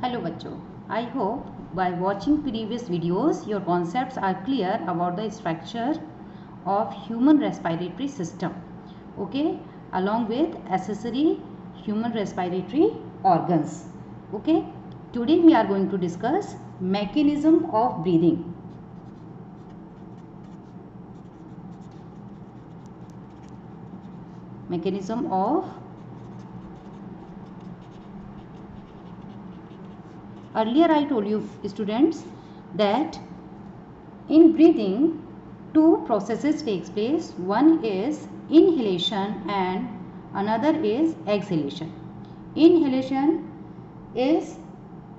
Hello बच्चों, I hope by watching previous videos your concepts are clear about the structure of human respiratory system, okay, along with accessory human respiratory organs. Okay, today we are going to discuss mechanism of breathing. Mechanism of earlier I told you students that in breathing two processes takes place. One is inhalation and another is exhalation. Inhalation is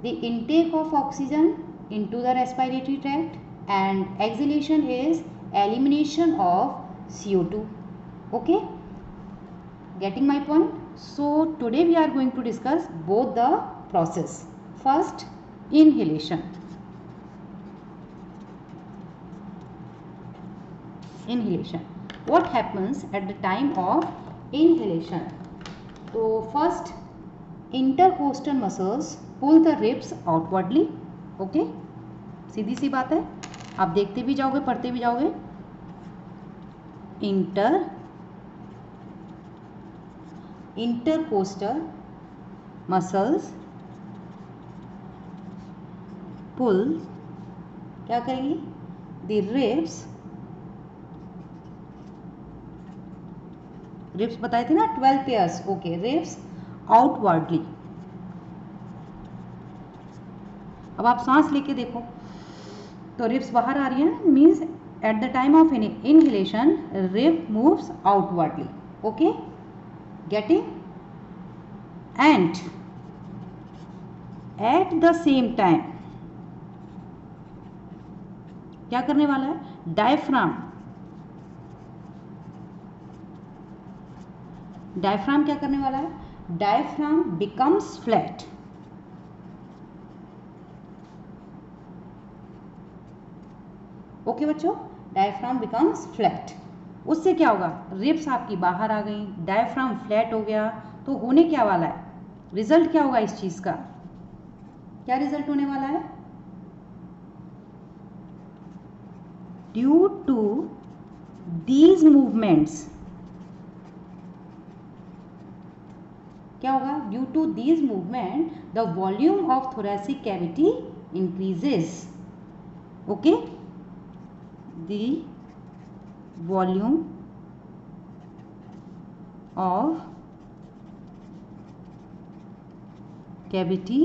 the intake of oxygen into the respiratory tract and exhalation is elimination of CO2. Okay, getting my point? So today we are going to discuss both the process. First, inhalation. Inhalation. What happens at the time of inhalation? So first, intercostal muscles pull the ribs outwardly. Okay, सीधी सी बात है, आप देखते भी जाओगे पढ़ते भी जाओगे. Intercostal muscles pull, क्या करेंगी? The ribs बताए थे ना 12 पेयर्स. Okay, ribs outwardly. अब आप सांस लेके देखो तो रिब्स बाहर आ रही है, means at the time of inhalation rib moves outwardly. Okay, getting? And at the same time क्या करने वाला है? डायफ्राम क्या करने वाला है? Diaphragm becomes flat. ओके बच्चों, डायफ्राम बिकम्स फ्लैट. उससे क्या होगा? रिब्स आपकी बाहर आ गई, डायफ्राम फ्लैट हो गया. तो होने क्या वाला है? रिजल्ट क्या होगा इस चीज का? क्या रिजल्ट होने वाला है? ड्यू टू दीज मूवमेंट्स क्या होगा? Due to these movement the volume of thoracic cavity increases. Okay, the volume of cavity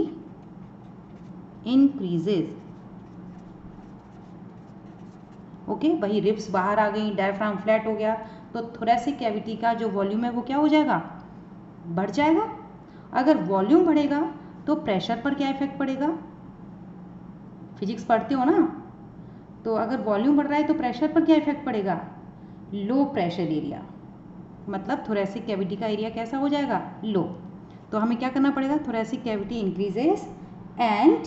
increases. Okay, वही रिब्स बाहर आ गई, डायफ्राम फ्लैट हो गया, तो थोरैसिक कैविटी का जो वॉल्यूम है वो क्या हो जाएगा? बढ़ जाएगा. अगर वॉल्यूम बढ़ेगा तो प्रेशर पर क्या इफेक्ट पड़ेगा? फिजिक्स पढ़ते हो ना, तो अगर वॉल्यूम बढ़ रहा है तो प्रेशर पर क्या इफेक्ट पड़ेगा? लो प्रेशर एरिया. मतलब थोरैसिक कैविटी का एरिया कैसा हो जाएगा? लो. तो हमें क्या करना पड़ेगा? Thoracic cavity increases and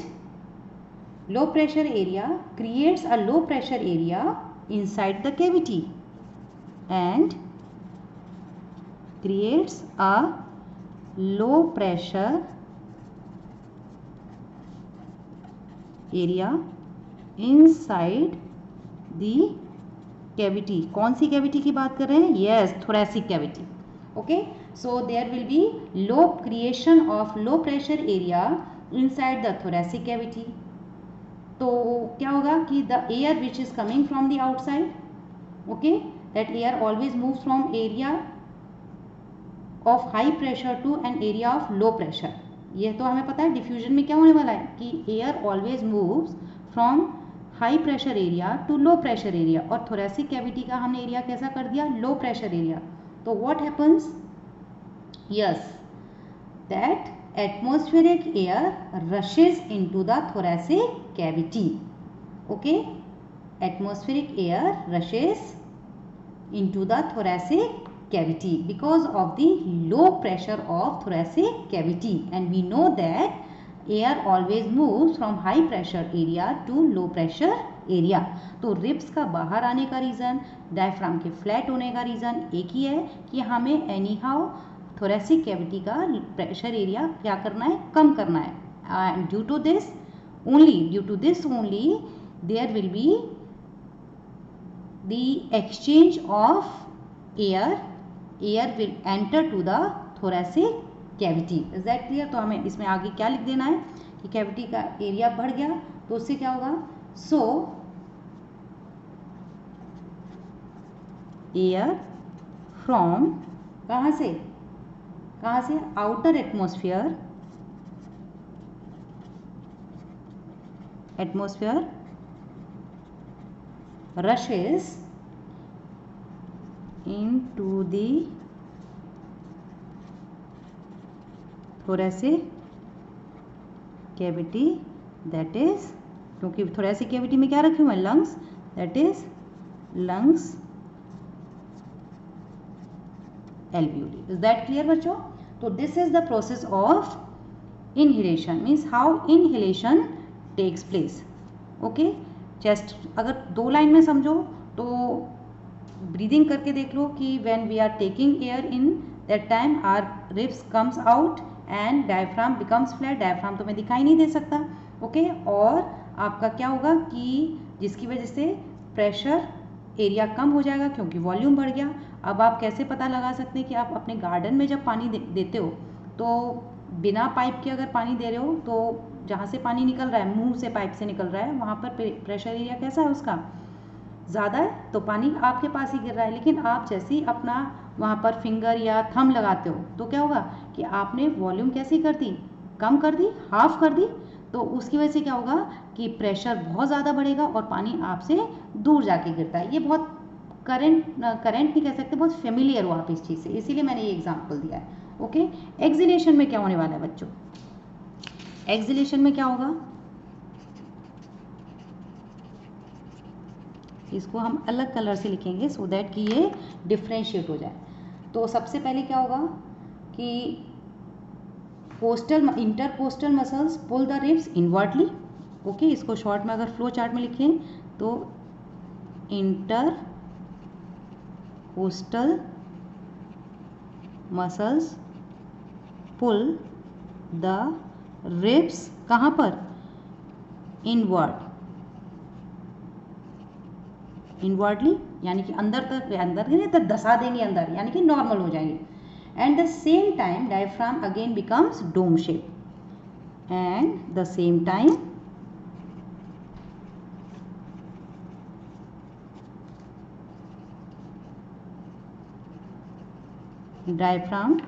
low pressure area creates a low pressure area inside the cavity and creates a low pressure area inside the cavity. कौन सी कैविटी की बात कर रहे हैं? yes, thoracic cavity. okay, so there will be low creation of low pressure area inside the thoracic cavity. तो क्या होगा कि the air which is coming from the outside, okay, that air always moves from area of high pressure to an area of low pressure. ये तो हमें पता है. Diffusion में क्या होने वाला है कि air always moves from high pressure area to low pressure area, और थोरैसिक कैविटी का हमने एरिया कैसा कर दिया? Low pressure area. तो what happens? Yes, that atmospheric air rushes into the thoracic cavity. Okay, atmospheric air rushes into the thoracic cavity because of the low pressure of thoracic cavity, and we know that air always moves from high pressure area to low pressure area. तो ribs का बाहर आने का reason, diaphragm के flat होने का reason एक ही है कि हमें एनी हाउ थोरैसिक कैविटी का प्रेशर एरिया क्या करना है? कम करना है. and due to this only there will be the exchange of air will enter to the thoracic cavity. Is that clear? तो हमें इसमें आगे क्या लिख देना है कि कैविटी का एरिया बढ़ गया तो उससे क्या होगा, सो एयर फ्रॉम कहाँ से outer atmosphere rushes into the thoracic cavity, that is, क्योंकि thoracic cavity में क्या रखे हुए हैं, lungs, that is lungs alveoli. Is that clear बच्चों? तो this is the process of inhalation, means how inhalation takes place. Okay, chest अगर दो लाइन में समझो तो ब्रीदिंग करके देख लो कि when we are taking air in that time our ribs comes out and diaphragm becomes flat. Diaphragm तो मैं दिखाई नहीं दे सकता. ओके, और आपका क्या होगा कि जिसकी वजह से प्रेशर एरिया कम हो जाएगा क्योंकि वॉल्यूम बढ़ गया. अब आप कैसे पता लगा सकते हैं कि आप अपने गार्डन में जब पानी देते हो तो बिना पाइप के अगर पानी दे रहे हो तो जहाँ से पानी निकल रहा है, मुंह से पाइप से निकल रहा है, वहाँ पर प्रेशर एरिया कैसा है उसका, ज़्यादा है, तो पानी आपके पास ही गिर रहा है. लेकिन आप जैसे ही अपना वहाँ पर फिंगर या थंब लगाते हो तो क्या होगा कि आपने वॉल्यूम कैसी कर दी, कम कर दी, हाफ कर दी. तो उसकी वजह से क्या होगा कि प्रेशर बहुत ज़्यादा बढ़ेगा और पानी आपसे दूर जाके गिरता है. ये बहुत करंट नहीं कह सकते, बहुत फेमिलियर हो आप इस चीज़ से, इसीलिए मैंने ये एग्जाम्पल दिया है. ओके, एक्सिलेशन में क्या होने वाला है बच्चों, एक्सिलेशन में क्या होगा, इसको हम अलग कलर से लिखेंगे सो दैट कि ये डिफ्रेंशिएट हो जाए. तो सबसे पहले क्या होगा कि intercostal muscles pull the ribs inwardly. Okay, इसको शॉर्ट में अगर फ्लो चार्ट में लिखें तो intercostal muscles pull the ribs कहाँ पर, इनवर्डली, यानी कि अंदर नहीं तो दसा देंगे अंदर, यानी कि नॉर्मल हो जाएंगे. And the same time diaphragm again becomes dome shape, and the same time diaphragm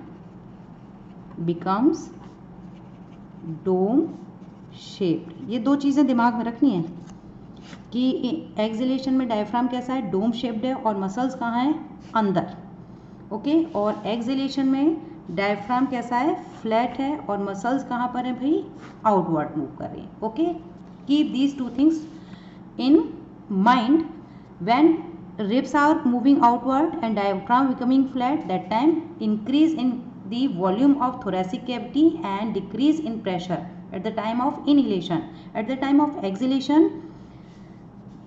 becomes dome shaped. ये दो चीज़ें दिमाग में रखनी है कि एक्सिलेशन में डायफ्राम कैसा है, डोम शेप्ड है और मसल्स कहाँ हैं, अंदर. ओके, और एक्सिलेशन में डायफ्राम कैसा है, फ्लैट है और मसल्स कहाँ पर हैं भाई, आउटवर्ड मूव कर रही हैं. Okay, keep these two things in mind. When ribs are moving outward and diaphragm becoming flat, that time increase in the volume of thoracic cavity and decrease in pressure at the time of inhalation. At the time of exhalation,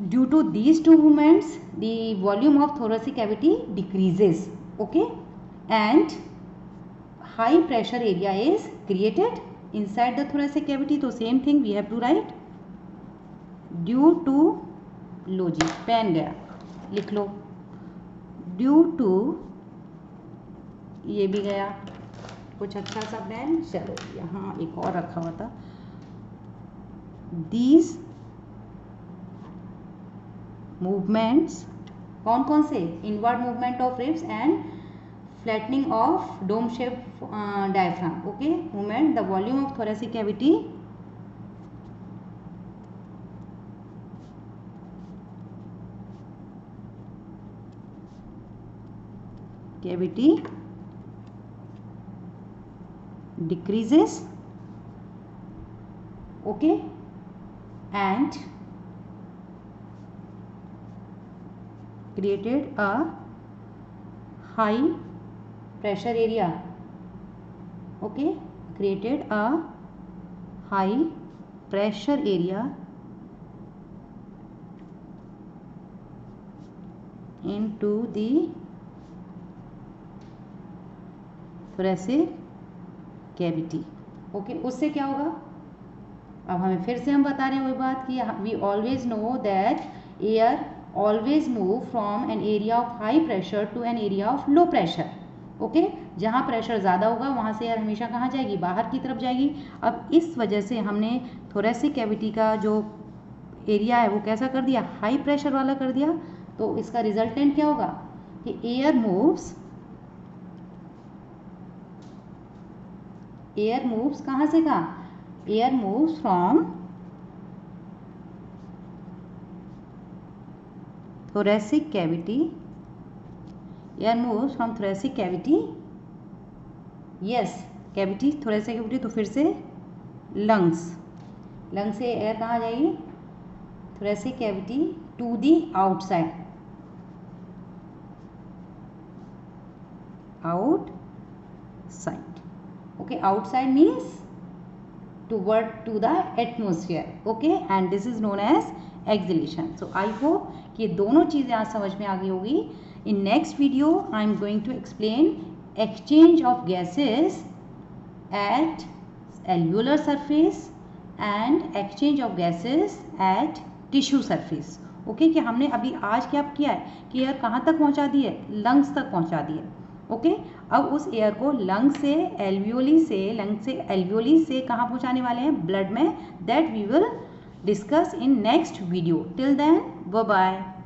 due to these two movements, the volume of thoracic cavity decreases. Okay, and high pressure area is created inside the thoracic cavity. So same thing we have to write due to, लो जी pen गया, लिख लो due to, ये भी गया कुछ अच्छा सा पेन. चलो यहाँ एक और रखा हुआ था. दीज मूवमेंट्स कौन कौन से, inward movement of ribs and flattening of dome shape diaphragm. Okay, movement the volume of thoracic cavity decreases. Okay, and created a high pressure area. Okay, created a high pressure area into the thoracic cavity. Okay, उससे क्या होगा अब हमें फिर से हम बता रहे हैं वही बात कि we always know that air always move from an area of high pressure to an area of low pressure. Okay, जहाँ प्रेशर ज़्यादा होगा वहाँ से एयर हमेशा कहाँ जाएगी, बाहर की तरफ जाएगी। अब इस वजह से हमने थोरेसिक कैविटी का जो एरिया है वो कैसा कर दिया, हाई प्रेशर वाला कर दिया। तो इसका रिजल्टेंट क्या होगा कि एयर मूव्स कहाँ से कहाँ, air moves from thoracic cavity, air moves from thoracic cavity, yes cavity thoracic cavity, तो फिर से lungs से एयर कहाँ जाएगी, thoracic cavity to the outside, okay, outside means toward to the atmosphere, okay, and this is known as exhalation. So I hope कि दोनों चीज़ें आज समझ में आ गई होगी। In next video I am going to explain exchange of gases at alveolar surface and exchange of gases at tissue surface. Okay, कि हमने अभी आज क्या किया है कि एयर कहाँ तक पहुँचा दी है, लंग्स तक पहुँचा दी है। ओके, अब उस एयर को लंग से एल्वियोली से कहाँ पहुँचाने वाले हैं, ब्लड में। That we will discuss in next video. Till then bye bye.